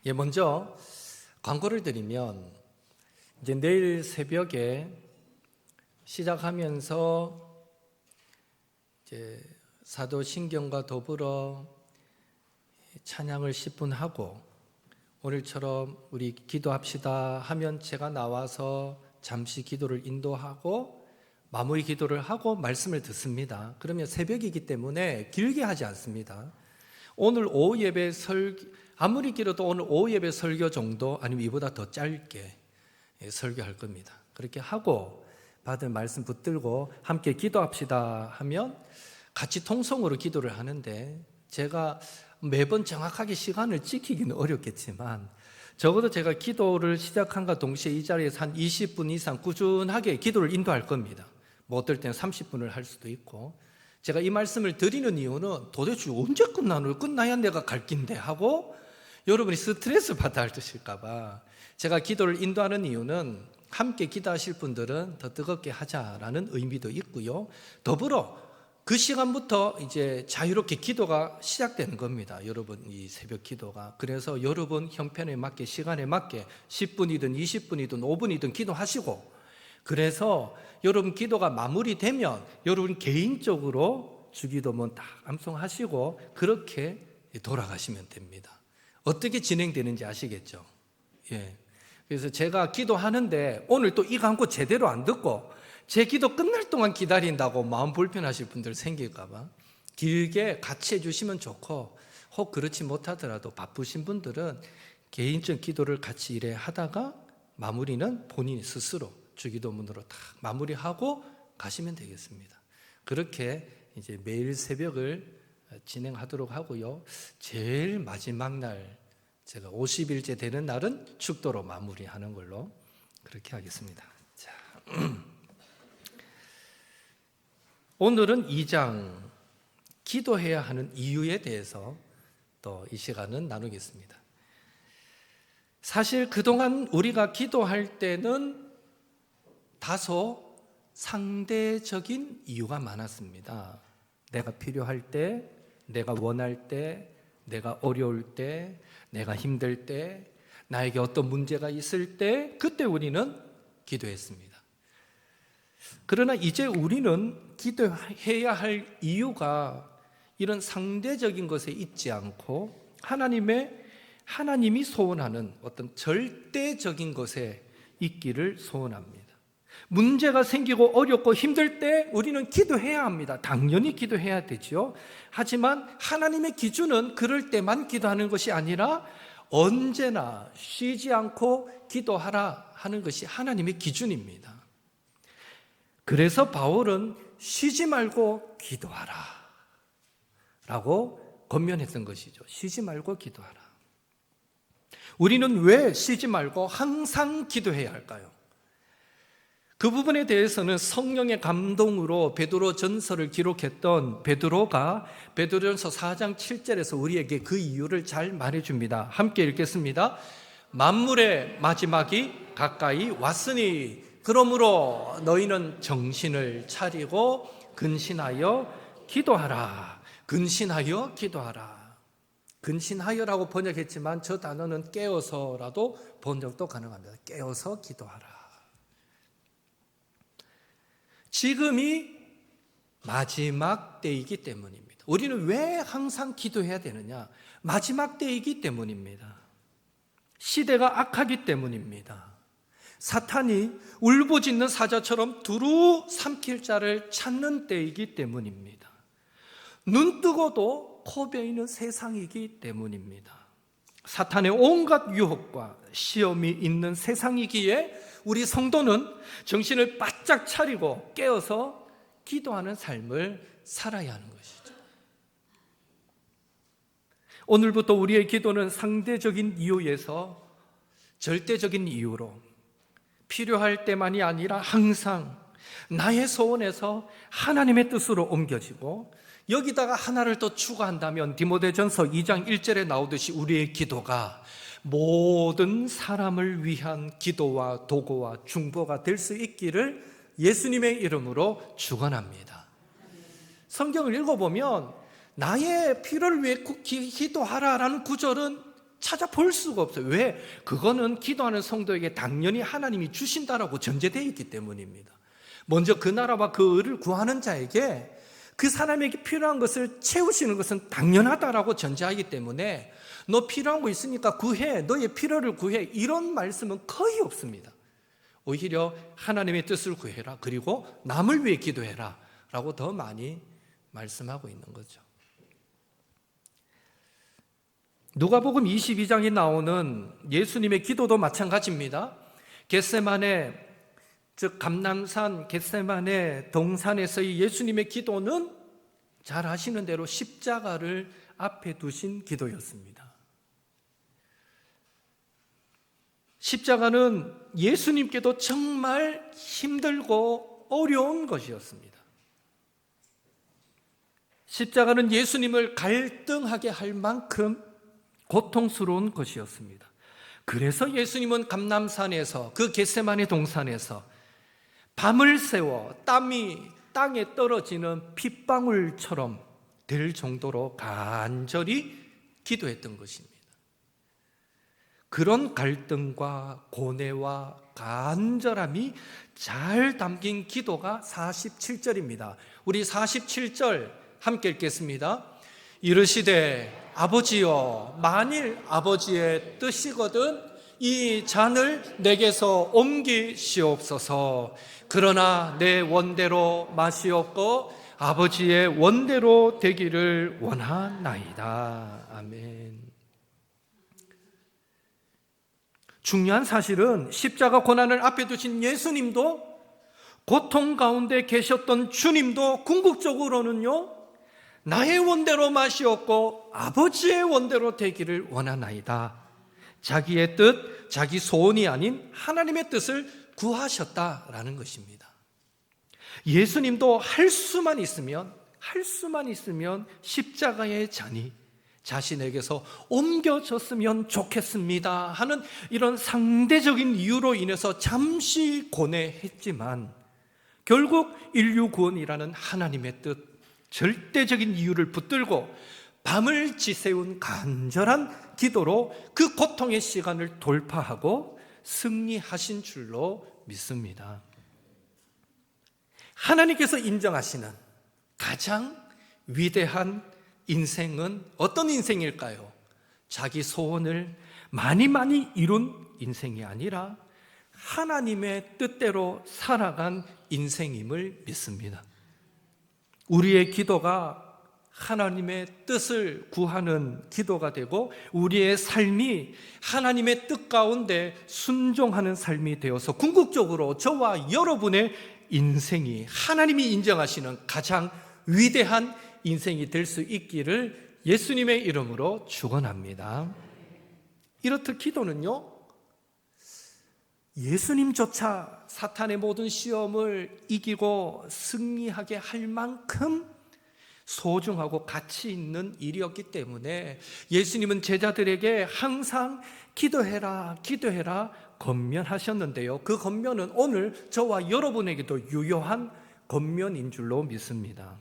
먼저 광고를 드리면 이제 내일 새벽에 시작하면서 이제 사도신경과 더불어 찬양을 10분 하고 오늘처럼 우리 기도합시다 하면 제가 나와서 잠시 기도를 인도하고 마무리 기도를 하고 말씀을 듣습니다. 그러면 새벽이기 때문에 길게 하지 않습니다. 오늘 오후 예배 아무리 길어도 오늘 오후 예배 설교 정도 아니면 이보다 더 짧게 설교할 겁니다. 그렇게 하고 받은 말씀 붙들고 함께 기도합시다 하면 같이 통성으로 기도를 하는데 제가 매번 정확하게 시간을 지키기는 어렵겠지만 적어도 제가 기도를 시작한과 동시에 이 자리에서 한 20분 이상 꾸준하게 기도를 인도할 겁니다. 뭐 어떨 때는 30분을 할 수도 있고, 제가 이 말씀을 드리는 이유는 도대체 언제 끝나야 내가 갈 긴데 하고 여러분이 스트레스 받아 하실까 봐 제가 기도를 인도하는 이유는 함께 기도하실 분들은 더 뜨겁게 하자라는 의미도 있고요. 더불어 그 시간부터 이제 자유롭게 기도가 시작되는 겁니다. 여러분 이 새벽 기도가. 그래서 여러분 형편에 맞게 시간에 맞게 10분이든 20분이든 5분이든 기도하시고, 그래서 여러분 기도가 마무리되면 여러분 개인적으로 주기도문 딱 암송하시고 그렇게 돌아가시면 됩니다. 어떻게 진행되는지 아시겠죠? 그래서 제가 기도하는데 오늘 또 이 광고 제대로 안 듣고 제 기도 끝날 동안 기다린다고 마음 불편하실 분들 생길까 봐 길게 같이 해주시면 좋고, 혹 그렇지 못하더라도 바쁘신 분들은 개인적 기도를 같이 이래 하다가 마무리는 본인이 스스로 주기도문으로 딱 마무리하고 가시면 되겠습니다. 그렇게 이제 매일 새벽을 진행하도록 하고요. 제일 마지막 날 제가 50일째 되는 날은 축도로 마무리하는 걸로 그렇게 하겠습니다. 자, 오늘은 2장 기도해야 하는 이유에 대해서 또 이 시간은 나누겠습니다. 사실 그동안 우리가 기도할 때는 다소 상대적인 이유가 많았습니다. 내가 필요할 때, 내가 원할 때, 내가 어려울 때, 내가 힘들 때, 나에게 어떤 문제가 있을 때 그때 우리는 기도했습니다. 그러나 이제 우리는 기도해야 할 이유가 이런 상대적인 것에 있지 않고 하나님이 소원하는 어떤 절대적인 것에 있기를 소원합니다. 문제가 생기고 어렵고 힘들 때 우리는 기도해야 합니다. 당연히 기도해야 되죠. 하지만 하나님의 기준은 그럴 때만 기도하는 것이 아니라 언제나 쉬지 않고 기도하라 하는 것이 하나님의 기준입니다. 그래서 바울은 쉬지 말고 기도하라 라고 권면했던 것이죠. 쉬지 말고 기도하라. 우리는 왜 쉬지 말고 항상 기도해야 할까요? 그 부분에 대해서는 성령의 감동으로 베드로 전서를 기록했던 베드로가 베드로전서 4장 7절에서 우리에게 그 이유를 잘 말해줍니다. 함께 읽겠습니다. 만물의 마지막이 가까이 왔으니 그러므로 너희는 정신을 차리고 근신하여 기도하라. 근신하여 기도하라. 근신하여라고 번역했지만 저 단어는 깨어서라도 번역도 가능합니다. 깨어서 기도하라. 지금이 마지막 때이기 때문입니다. 우리는 왜 항상 기도해야 되느냐? 마지막 때이기 때문입니다. 시대가 악하기 때문입니다. 사탄이 울부짖는 사자처럼 두루 삼킬 자를 찾는 때이기 때문입니다. 눈 뜨고도 코 베이는 세상이기 때문입니다. 사탄의 온갖 유혹과 시험이 있는 세상이기에 우리 성도는 정신을 바짝 차리고 깨어서 기도하는 삶을 살아야 하는 것이죠. 오늘부터 우리의 기도는 상대적인 이유에서 절대적인 이유로 필요할 때만이 아니라 항상 나의 소원에서 하나님의 뜻으로 옮겨지고, 여기다가 하나를 더 추가한다면 디모데전서 2장 1절에 나오듯이 우리의 기도가 모든 사람을 위한 기도와 도구와 중보가 될 수 있기를 예수님의 이름으로 축원합니다. 성경을 읽어보면 나의 필요를 위해 기도하라라는 구절은 찾아볼 수가 없어요. 왜? 그거는 기도하는 성도에게 당연히 하나님이 주신다라고 전제되어 있기 때문입니다. 먼저 그 나라와 그 의를 구하는 자에게 그 사람에게 필요한 것을 채우시는 것은 당연하다라고 전제하기 때문에 너 필요한 거 있으니까 구해, 너의 필요를 구해, 이런 말씀은 거의 없습니다. 오히려 하나님의 뜻을 구해라, 그리고 남을 위해 기도해라 라고 더 많이 말씀하고 있는 거죠. 누가복음 22장에 나오는 예수님의 기도도 마찬가지입니다. 겟세마네, 즉 감람산 겟세마네 동산에서의 예수님의 기도는 잘 아시는 대로 십자가를 앞에 두신 기도였습니다. 십자가는 예수님께도 정말 힘들고 어려운 것이었습니다. 십자가는 예수님을 갈등하게 할 만큼 고통스러운 것이었습니다. 그래서 예수님은 감람산에서, 그 겟세마네 동산에서 밤을 새워 땀이 땅에 떨어지는 핏방울처럼 될 정도로 간절히 기도했던 것입니다. 그런 갈등과 고뇌와 간절함이 잘 담긴 기도가 47절입니다. 우리 47절 함께 읽겠습니다. 이르시되 아버지여, 만일 아버지의 뜻이거든 이 잔을 내게서 옮기시옵소서. 그러나 내 원대로 마시옵고 아버지의 원대로 되기를 원하나이다. 아멘. 중요한 사실은 십자가 고난을 앞에 두신 예수님도, 고통 가운데 계셨던 주님도 궁극적으로는요, 나의 원대로 마시옵고 아버지의 원대로 되기를 원하나이다. 자기의 뜻, 자기 소원이 아닌 하나님의 뜻을 구하셨다라는 것입니다. 예수님도 할 수만 있으면 십자가의 잔이 자신에게서 옮겨졌으면 좋겠습니다 하는 이런 상대적인 이유로 인해서 잠시 고뇌했지만, 결국 인류 구원이라는 하나님의 뜻, 절대적인 이유를 붙들고 밤을 지새운 간절한 기도로 그 고통의 시간을 돌파하고 승리하신 줄로 믿습니다. 하나님께서 인정하시는 가장 위대한 인생은 어떤 인생일까요? 자기 소원을 많이 이룬 인생이 아니라 하나님의 뜻대로 살아간 인생임을 믿습니다. 우리의 기도가 하나님의 뜻을 구하는 기도가 되고 우리의 삶이 하나님의 뜻 가운데 순종하는 삶이 되어서 궁극적으로 저와 여러분의 인생이 하나님이 인정하시는 가장 위대한 인생이 될 수 있기를 예수님의 이름으로 축원합니다. 이렇듯 기도는요, 예수님조차 사탄의 모든 시험을 이기고 승리하게 할 만큼 소중하고 가치 있는 일이었기 때문에 예수님은 제자들에게 항상 기도해라 권면하셨는데요, 그 권면은 오늘 저와 여러분에게도 유효한 권면인 줄로 믿습니다.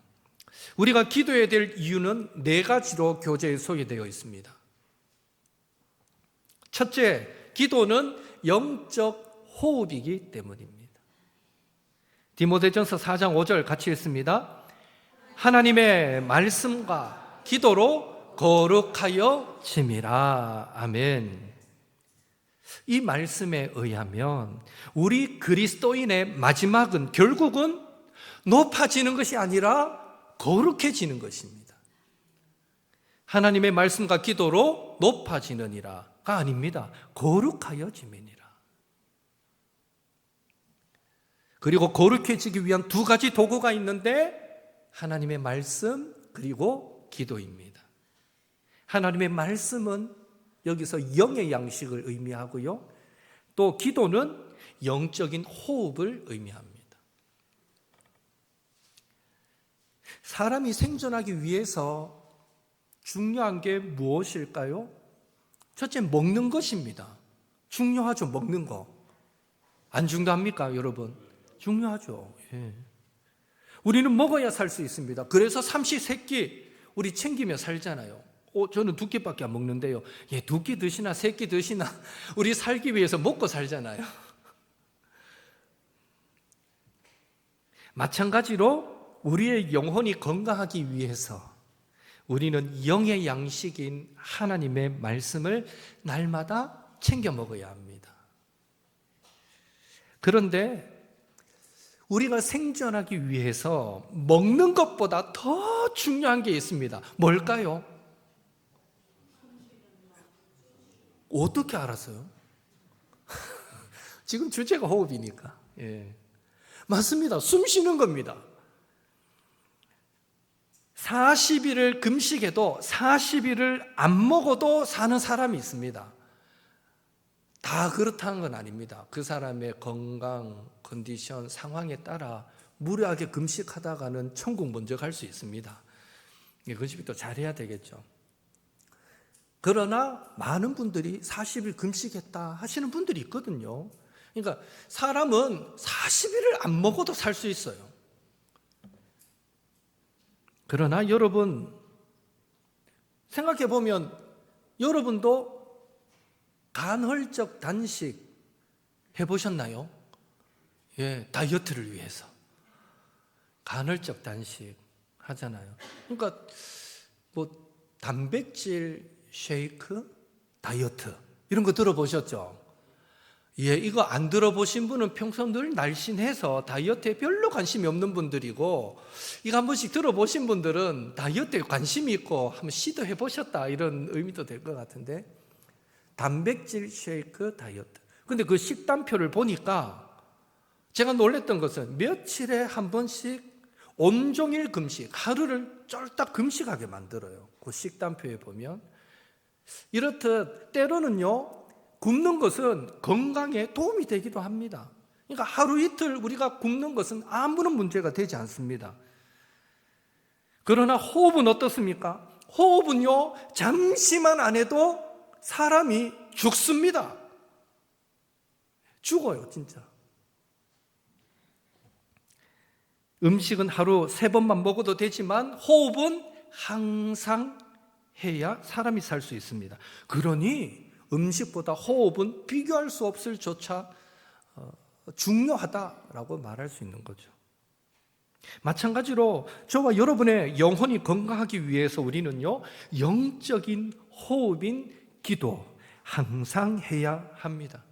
우리가 기도해야 될 이유는 4가지로 교재에 소개되어 있습니다. 첫째, 기도는 영적 호흡이기 때문입니다. 디모데전서 4장 5절 같이 읽습니다. 하나님의 말씀과 기도로 거룩하여 짐이라. 아멘. 이 말씀에 의하면 우리 그리스도인의 마지막은 결국은 높아지는 것이 아니라 거룩해지는 것입니다. 하나님의 말씀과 기도로 높아지느니라가 아닙니다. 거룩하여 짐이니라. 그리고 거룩해지기 위한 2가지 도구가 있는데 하나님의 말씀 그리고 기도입니다. 하나님의 말씀은 여기서 영의 양식을 의미하고요, 또 기도는 영적인 호흡을 의미합니다. 사람이 생존하기 위해서 중요한 게 무엇일까요? 첫째, 먹는 것입니다. 중요하죠, 먹는 거. 안 중요합니까, 여러분? 중요하죠. 예. 우리는 먹어야 살 수 있습니다. 그래서 삼시세끼 우리 챙기며 살잖아요. 저는 2끼밖에 안 먹는데요. 2끼 드시나 3끼 드시나 우리 살기 위해서 먹고 살잖아요. 마찬가지로 우리의 영혼이 건강하기 위해서 우리는 영의 양식인 하나님의 말씀을 날마다 챙겨 먹어야 합니다. 그런데 우리가 생존하기 위해서 먹는 것보다 더 중요한 게 있습니다. 뭘까요? 어떻게 알았어요? 지금 주제가 호흡이니까. 맞습니다. 숨 쉬는 겁니다. 40일을 금식해도 40일을 안 먹어도 사는 사람이 있습니다. 다 그렇다는 건 아닙니다. 그 사람의 건강, 컨디션, 상황에 따라 무료하게 금식하다가는 천국 먼저 갈 수 있습니다. 금식도 잘해야 되겠죠. 그러나 많은 분들이 40일 금식했다 하시는 분들이 있거든요. 그러니까 사람은 40일을 안 먹어도 살 수 있어요. 그러나 여러분 생각해 보면 여러분도 간헐적 단식 해보셨나요? 다이어트를 위해서 간헐적 단식 하잖아요. 그러니까 뭐 단백질 쉐이크, 다이어트 이런 거 들어보셨죠? 이거 안 들어보신 분은 평소 늘 날씬해서 다이어트에 별로 관심이 없는 분들이고, 이거 한 번씩 들어보신 분들은 다이어트에 관심이 있고 한번 시도해 보셨다 이런 의미도 될 것 같은데, 단백질 쉐이크 다이어트. 근데 그 식단표를 보니까 제가 놀랬던 것은 며칠에 한 번씩 온종일 금식, 하루를 쫄딱 금식하게 만들어요. 그 식단표에 보면 이렇듯 때로는요, 굶는 것은 건강에 도움이 되기도 합니다. 그러니까 하루 이틀 우리가 굶는 것은 아무런 문제가 되지 않습니다. 그러나 호흡은 어떻습니까? 호흡은요, 잠시만 안 해도 사람이 죽습니다. 죽어요, 진짜. 음식은 하루 3번만 먹어도 되지만 호흡은 항상 해야 사람이 살 수 있습니다. 그러니 음식보다 호흡은 비교할 수 없을 조차 중요하다라고 말할 수 있는 거죠. 마찬가지로 저와 여러분의 영혼이 건강하기 위해서 우리는요, 영적인 호흡인 기도 항상 해야 합니다.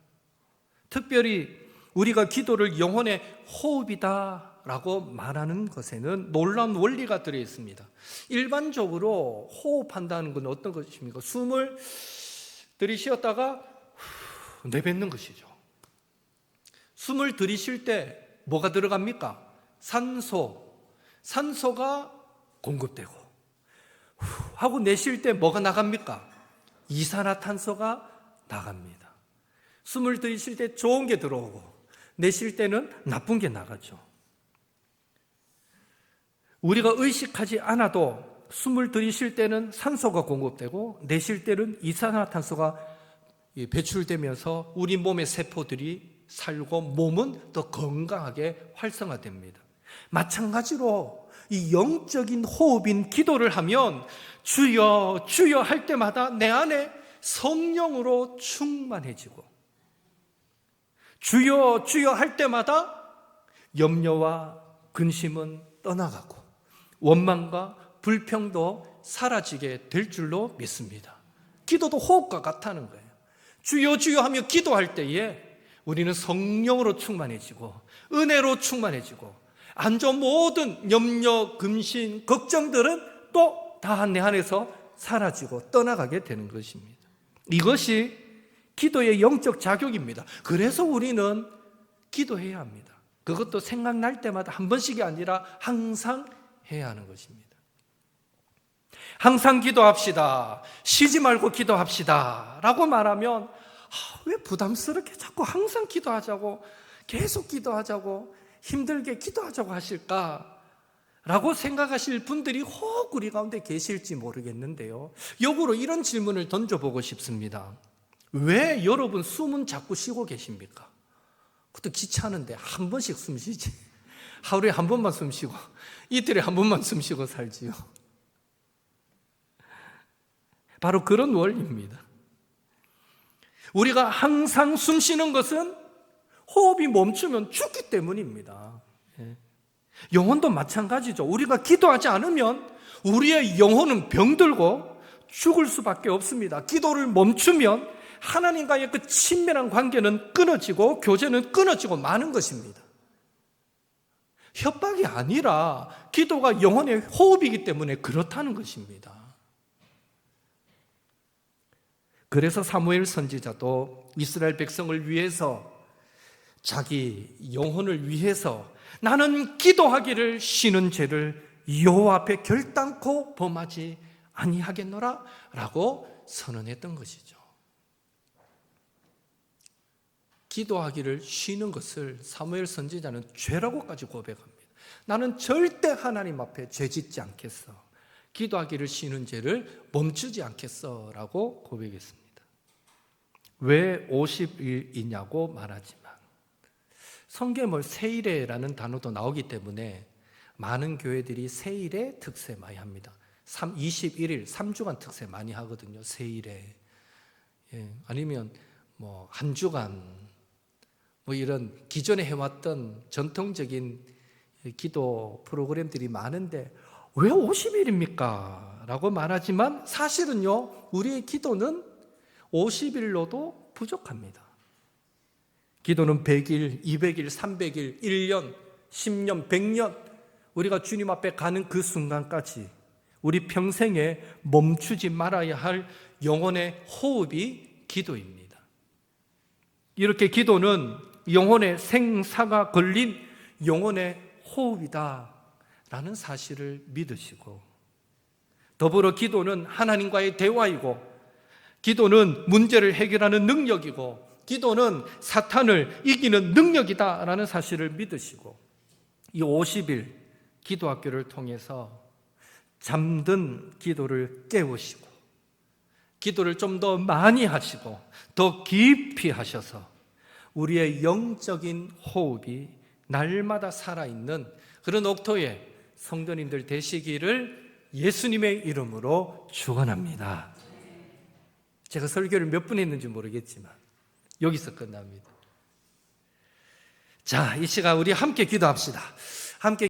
특별히 우리가 기도를 영혼의 호흡이다라고 말하는 것에는 놀라운 원리가 들어 있습니다. 일반적으로 호흡한다는 건 어떤 것입니까? 숨을 들이쉬었다가 내뱉는 것이죠. 숨을 들이쉴 때 뭐가 들어갑니까? 산소가 공급되고, 하고 내쉴 때 뭐가 나갑니까? 이산화탄소가 나갑니다. 숨을 들이쉴 때 좋은 게 들어오고 내쉴 때는 나쁜 게 나가죠. 우리가 의식하지 않아도 숨을 들이쉴 때는 산소가 공급되고 내쉴 때는 이산화탄소가 배출되면서 우리 몸의 세포들이 살고 몸은 더 건강하게 활성화됩니다. 마찬가지로 이 영적인 호흡인 기도를 하면 주여 주여 할 때마다 내 안에 성령으로 충만해지고, 주여 주여 할 때마다 염려와 근심은 떠나가고 원망과 불평도 사라지게 될 줄로 믿습니다. 기도도 호흡과 같다는 거예요. 주여 주여 하며 기도할 때에 우리는 성령으로 충만해지고 은혜로 충만해지고 안 좋은 모든 염려, 근심, 걱정들은 또 다 내 안에서 사라지고 떠나가게 되는 것입니다. 이것이 기도의 영적 작용입니다. 그래서 우리는 기도해야 합니다. 그것도 생각날 때마다 한 번씩이 아니라 항상 해야 하는 것입니다. 항상 기도합시다. 쉬지 말고 기도합시다 라고 말하면 왜 부담스럽게 자꾸 항상 기도하자고, 계속 기도하자고, 힘들게 기도하자고 하실까? 라고 생각하실 분들이 혹 우리 가운데 계실지 모르겠는데요, 역으로 이런 질문을 던져보고 싶습니다. 왜 여러분 숨은 자꾸 쉬고 계십니까? 그것도 귀찮은데 한 번씩 숨 쉬지. 하루에 한 번만 숨 쉬고 이틀에 한 번만 숨 쉬고 살지요. 바로 그런 원리입니다. 우리가 항상 숨 쉬는 것은 호흡이 멈추면 죽기 때문입니다. 영혼도 마찬가지죠. 우리가 기도하지 않으면 우리의 영혼은 병들고 죽을 수밖에 없습니다. 기도를 멈추면 하나님과의 그 친밀한 관계는 끊어지고 교제는 끊어지고 마는 것입니다. 협박이 아니라 기도가 영혼의 호흡이기 때문에 그렇다는 것입니다. 그래서 사무엘 선지자도 이스라엘 백성을 위해서 자기 영혼을 위해서 나는 기도하기를 쉬는 죄를 여호와 앞에 결단코 범하지 아니하겠노라 라고 선언했던 것이죠. 기도하기를 쉬는 것을 사무엘 선지자는 죄라고까지 고백합니다. 나는 절대 하나님 앞에 죄짓지 않겠어. 기도하기를 쉬는 죄를 멈추지 않겠어 라고 고백했습니다. 왜 50일이냐고 말하지만 성경에 세일에라는 단어도 나오기 때문에 많은 교회들이 세일에 특세 많이 합니다. 21일, 3주간 특세 많이 하거든요. 세일에. 아니면 한 주간 이런 기존에 해왔던 전통적인 기도 프로그램들이 많은데 왜 50일입니까? 라고 말하지만 사실은요, 우리의 기도는 50일로도 부족합니다. 기도는 100일, 200일, 300일, 1년, 10년, 100년 우리가 주님 앞에 가는 그 순간까지 우리 평생에 멈추지 말아야 할 영혼의 호흡이 기도입니다. 이렇게 기도는 영혼의 생사가 걸린 영혼의 호흡이다 라는 사실을 믿으시고, 더불어 기도는 하나님과의 대화이고, 기도는 문제를 해결하는 능력이고, 기도는 사탄을 이기는 능력이다 라는 사실을 믿으시고, 이 50일 기도학교를 통해서 잠든 기도를 깨우시고, 기도를 좀 더 많이 하시고 더 깊이 하셔서 우리의 영적인 호흡이 날마다 살아있는 그런 옥토의 성도님들 되시기를 예수님의 이름으로 축원합니다. 제가 설교를 몇 분 했는지 모르겠지만 여기서 끝납니다. 자, 이 시간 우리 함께 기도합시다. 함께